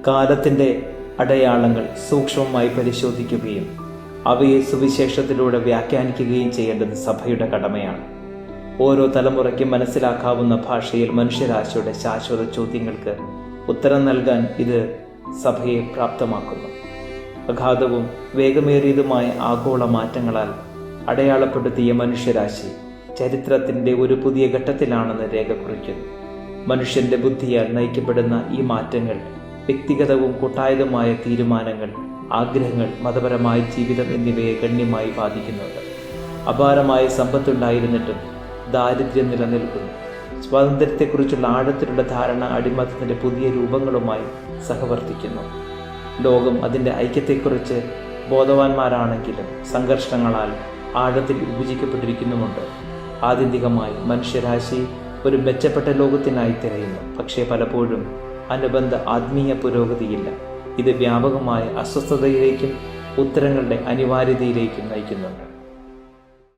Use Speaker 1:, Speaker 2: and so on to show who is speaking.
Speaker 1: കാലത്തിൻ്റെ അടയാളങ്ങൾ സൂക്ഷ്മമായി പരിശോധിക്കുകയും അവയെ സുവിശേഷത്തിലൂടെ വ്യാഖ്യാനിക്കുകയും ചെയ്യേണ്ടത് സഭയുടെ കടമയാണ്. ഓരോ തലമുറയ്ക്കും മനസ്സിലാക്കാവുന്ന ഭാഷയിൽ മനുഷ്യരാശിയുടെ ശാശ്വത ചോദ്യങ്ങൾക്ക് ഉത്തരം നൽകാൻ ഇത് സഭയെ പ്രാപ്തമാക്കുന്നു. അഗാധവും വേഗമേറിയതുമായ ആഗോള മാറ്റങ്ങളാൽ അടയാളപ്പെടുത്തിയ മനുഷ്യരാശി ചരിത്രത്തിൻ്റെ ഒരു പുതിയ ഘട്ടത്തിലാണെന്ന് രേഖ കുറിക്കുന്നു. മനുഷ്യൻ്റെ ബുദ്ധിയാൽ നയിക്കപ്പെടുന്ന ഈ മാറ്റങ്ങൾ വ്യക്തിഗതവും കൂട്ടായതുമായ തീരുമാനങ്ങൾ, ആഗ്രഹങ്ങൾ, മതപരമായ ജീവിതം എന്നിവയെ ഗണ്യമായി ബാധിക്കുന്നുണ്ട്. അപാരമായ സമ്പത്തുണ്ടായിരുന്നിട്ടും ദാരിദ്ര്യം നിലനിൽക്കുന്നു. സ്വാതന്ത്ര്യത്തെക്കുറിച്ചുള്ള ആഴത്തിലുള്ള ധാരണ അടിമത്തത്തിൻ്റെ പുതിയ രൂപങ്ങളുമായി സഹവർത്തിക്കുന്നു. ലോകം അതിൻ്റെ ഐക്യത്തെക്കുറിച്ച് ബോധവാന്മാരാണെങ്കിലും സംഘർഷങ്ങളാൽ ആഴത്തിൽ വിഭജിക്കപ്പെട്ടിരിക്കുന്നുമുണ്ട്. ആത്യന്തികമായി മനുഷ്യരാശി ഒരു മെച്ചപ്പെട്ട ലോകത്തിനായി തിരയുന്നു. പക്ഷേ പലപ്പോഴും അനുബന്ധ ആത്മീയ പുരോഗതിയില്ല. ഇത് വ്യാപകമായ അസ്വസ്ഥതയിലേക്കും ഉത്തരങ്ങളുടെ അനിവാര്യതയിലേക്കും നയിക്കുന്നുണ്ട്.